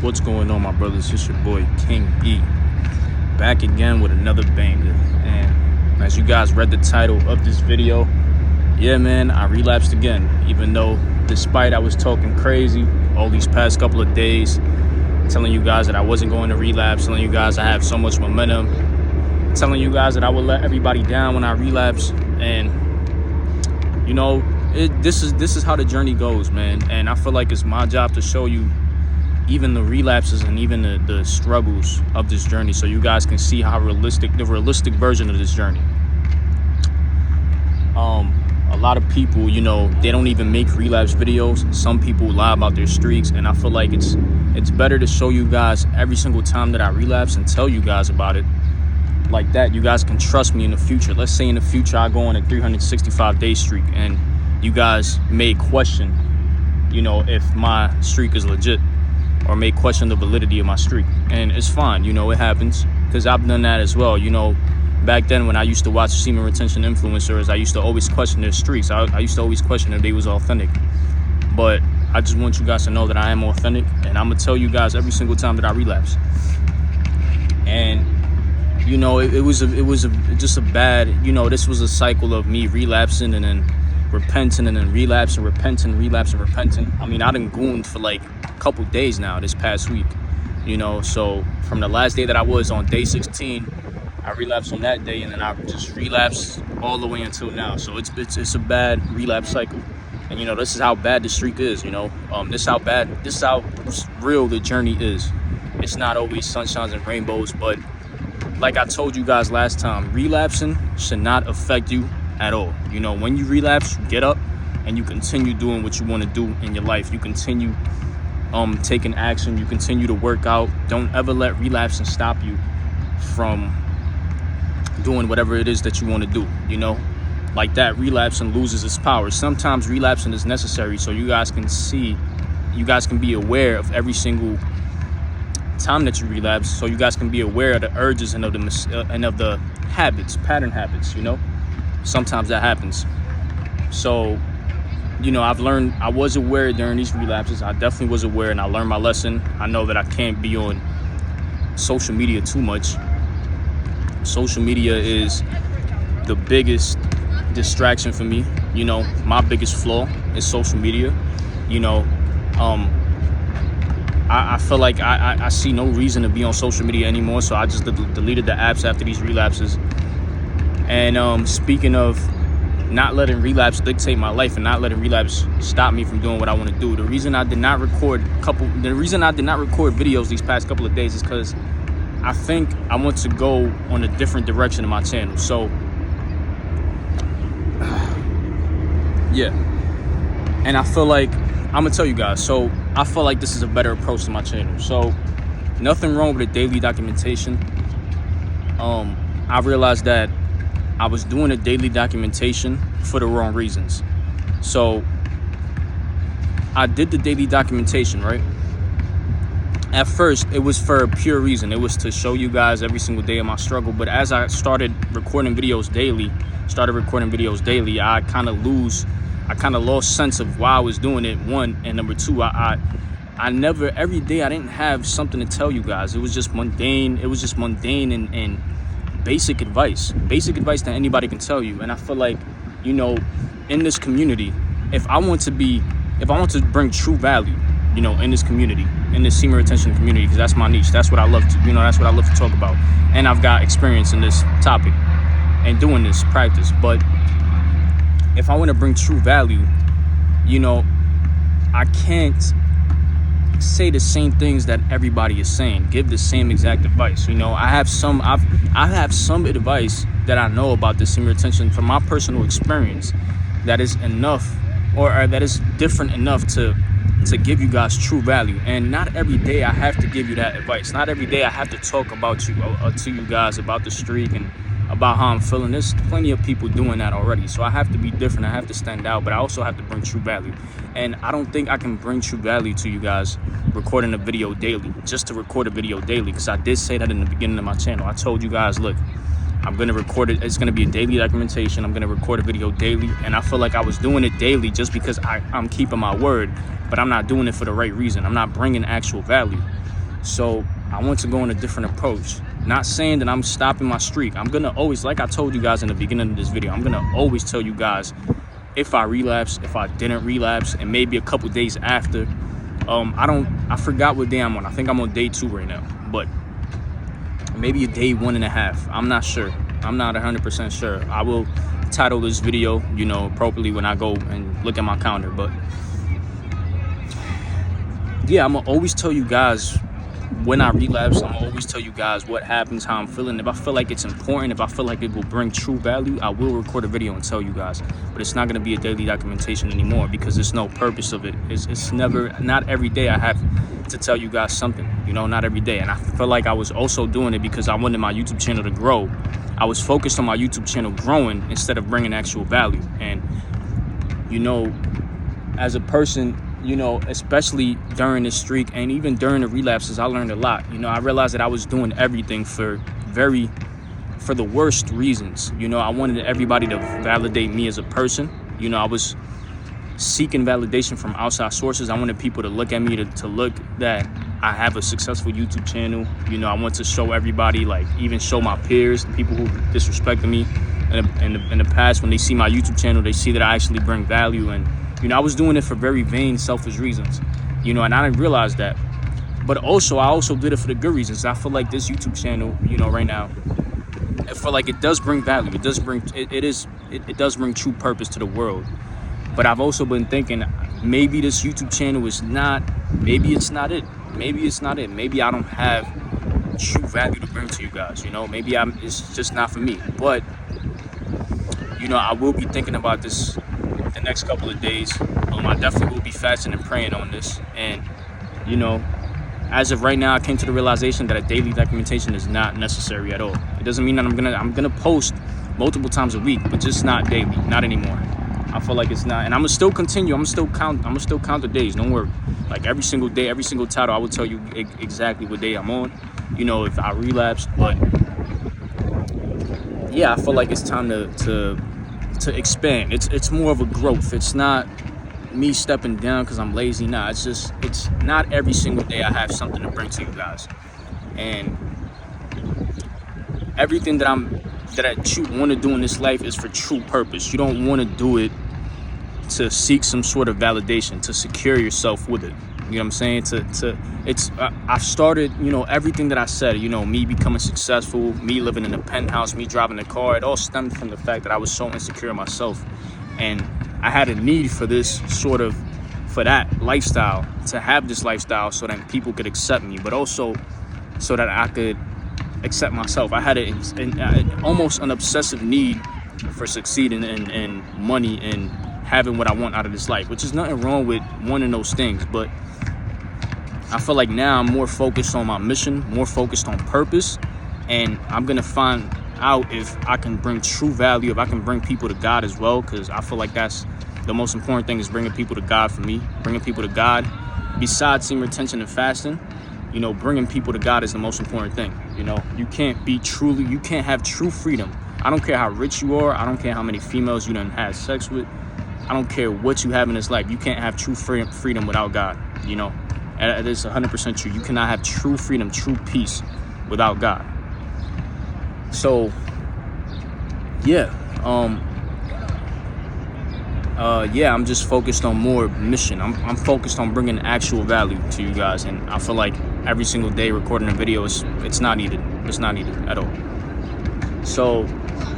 What's going on, my brothers? It's your boy King E, back again with another banger. And as you guys read the title of this video, yeah man, I relapsed again. Even though despite I was talking crazy all these past couple of days, telling you guys that I wasn't going to relapse, telling you guys I have so much momentum, telling you guys that I would let everybody down when I relapse. And you know, this is how the journey goes, man. And I feel like it's my job to show you even the relapses and even the struggles of this journey, so you guys can see how the realistic version of this journey. A lot of people, you know, they don't even make relapse videos. Some people lie about their streaks, and I feel like it's better to show you guys every single time that I relapse and tell you guys about it. Like that, you guys can trust me in the future. Let's say in the future I go on a 365-day streak, and you guys may question, you know, if my streak is legit, or may question the validity of my streak. And it's fine, you know, it happens, because I've done that as well. You know, back then when I used to watch semen retention influencers, I used to always question their streaks. I used to always question if they was authentic. But I just want you guys to know that I am authentic, and I'm gonna tell you guys every single time that I relapse. And you know, it was just a bad, you know, this was a cycle of me relapsing and then repenting and then relapsing, repenting, relapsing, repenting. I mean, I done gooned for like a couple days now this past week, you know. So from the last day that I was on day 16, I relapsed on that day, and then I just relapsed all the way until now. So it's a bad relapse cycle. And you know, this is how bad the streak is, you know. This is how real the journey is. It's not always sunshines and rainbows, but like I told you guys last time, relapsing should not affect you at all. You know, when you relapse, you get up and you continue doing what you want to do in your life. You continue taking action. You continue to work out. Don't ever let relapsing stop you from doing whatever it is that you want to do. You know, like that, relapsing loses its power. Sometimes relapsing is necessary so you guys can be aware of every single time that you relapse, so you guys can be aware of the urges and of the pattern habits. You know, sometimes that happens. So, you know, I was aware during these relapses. I definitely was aware, and I learned my lesson. I know that I can't be on social media too much. Social media is the biggest distraction for me. You know, my biggest flaw is social media. You know, I feel like I see no reason to be on social media anymore, so I just deleted the apps after these relapses. And speaking of not letting relapse dictate my life and not letting relapse stop me from doing what I want to do, the reason I did not record videos these past couple of days is because I think I want to go on a different direction in my channel. So yeah, and I feel like I'm gonna tell you guys, so I feel like this is a better approach to my channel. So nothing wrong with the daily documentation. I realized that I was doing a daily documentation for the wrong reasons. So I did the daily documentation, right? At first, it was for a pure reason. It was to show you guys every single day of my struggle. But as I started recording videos daily, I kind of lost sense of why I was doing it, one. And number two, I never, every day I didn't have something to tell you guys. It was just mundane. And basic advice that anybody can tell you. And I feel like, you know, in this community, if I want to bring true value, you know, in this community, in this semen retention community, because that's my niche, that's what I love to, you know, that's what I love to talk about. And I've got experience in this topic and doing this practice. But if I want to bring true value, you know, I can't say the same things that everybody is saying, give the same exact advice. You know, I have some advice that I know about the semen retention from my personal experience that is enough, or that is different enough to give you guys true value. And not every day I have to give you that advice. Not every day I have to talk about to you guys about the streak and about how I'm feeling. There's plenty of people doing that already. So I have to be different. I have to stand out, but I also have to bring true value. And I don't think I can bring true value to you guys recording a video daily, just to record a video daily, because I did say that in the beginning of my channel. I told you guys, look, I'm gonna record it. It's gonna be a daily documentation. I'm gonna record a video daily, and I feel like I was doing it daily just because I'm keeping my word, but I'm not doing it for the right reason. I'm not bringing actual value. So I want to go on a different approach. Not saying that I'm stopping my streak. I'm gonna always, like I told you guys in the beginning of this video, I'm gonna always tell you guys if I relapse, if I didn't relapse, and maybe a couple days after. I forgot what day I'm on. I think I'm on day 2 right now, but maybe a day 1.5. I'm not sure. I'm not 100% sure. I will title this video, you know, appropriately when I go and look at my calendar. But yeah, I'm gonna always tell you guys when I relapse. I'm gonna always tell you guys what happens, how I'm feeling. If I feel like it's important, if I feel like it will bring true value, I will record a video and tell you guys. But it's not gonna be a daily documentation anymore because there's no purpose of it. It's never, not every day I have to tell you guys something, you know, not every day. And I feel like I was also doing it because I wanted my YouTube channel to grow. I was focused on my YouTube channel growing instead of bringing actual value. And, you know, as a person, you know, especially during this streak and even during the relapses, I learned a lot. You know, I realized that I was doing everything for the worst reasons. You know, I wanted everybody to validate me as a person. You know, I was seeking validation from outside sources. I wanted people to look at me, to look that I have a successful YouTube channel. You know, I want to show everybody, like even show my peers, the people who disrespected me in the past, when they see my YouTube channel, they see that I actually bring value. And, you know, I was doing it for very vain, selfish reasons, you know, and I didn't realize that. But also, I also did it for the good reasons. I feel like this YouTube channel, you know, right now, I feel like it does bring value. It does bring, it does bring true purpose to the world. But I've also been thinking, maybe this YouTube channel is not, maybe it's not it. Maybe it's not it. Maybe I don't have true value to bring to you guys, you know. Maybe it's just not for me. But, you know, I will be thinking about this the next couple of days. I definitely will be fasting and praying on this. And, you know, as of right now, I came to the realization that a daily documentation is not necessary at all. It doesn't mean that I'm gonna post multiple times a week, but just not daily, not anymore. I feel like it's not, and I'm gonna still continue. I'm gonna still count the days. Don't worry. Like every single day, every single title, I will tell you exactly what day I'm on. You know, if I relapsed. But yeah, I feel like it's time to expand. It's more of a growth. It's not me stepping down because I'm lazy. Nah, it's not every single day I have something to bring to you guys. And everything that I want to do in this life is for true purpose. You don't want to do it to seek some sort of validation, to secure yourself with it. You know what I'm saying? I've started, you know, everything that I said, you know, me becoming successful, me living in a penthouse, me driving a car, it all stemmed from the fact that I was so insecure in myself. And I had a need for this for that lifestyle, to have this lifestyle so that people could accept me, but also so that I could accept myself. I had almost an obsessive need for succeeding in money and having what I want out of this life, which is nothing wrong with wanting those things. But I feel like now I'm more focused on my mission, more focused on purpose, and I'm gonna find out if I can bring true value, if I can bring people to God as well, because I feel like that's the most important thing, is bringing people to God for me. Bringing people to God, besides seeing retention and fasting, you know, bringing people to God is the most important thing. You know, you can't have true freedom. I don't care how rich you are. I don't care how many females you done had sex with. I don't care what you have in this life. You can't have true freedom without God, you know. And it is 100% true. You cannot have true freedom, true peace without God. So, yeah. I'm just focused on more mission. I'm focused on bringing actual value to you guys, and I feel like every single day recording a video it's not needed. It's not needed at all. So,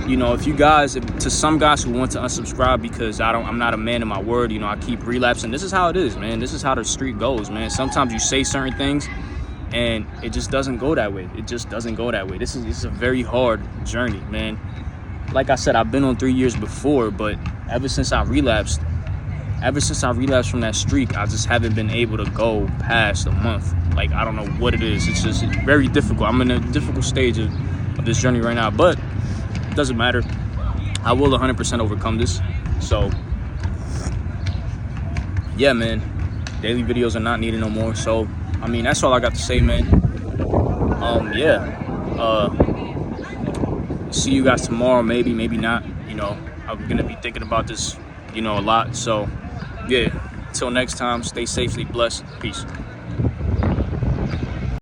you know, to some guys who want to unsubscribe because I'm not a man of my word, you know, I keep relapsing. This is how it is, man. This is how the street goes, man. Sometimes you say certain things and it just doesn't go that way. It just doesn't go that way. This is a very hard journey, man. Like I said, I've been on 3 years before, but ever since I relapsed from that streak, I just haven't been able to go past a month. Like, I don't know what it is. It's just very difficult. I'm in a difficult stage of this journey right now, but it doesn't matter. I will 100% overcome this. So, yeah, man. Daily videos are not needed no more. So, I mean, that's all I got to say, man. see you guys tomorrow, maybe not. You know, I'm gonna be thinking about this, you know, a lot. So yeah, until next time, stay safely blessed. Peace.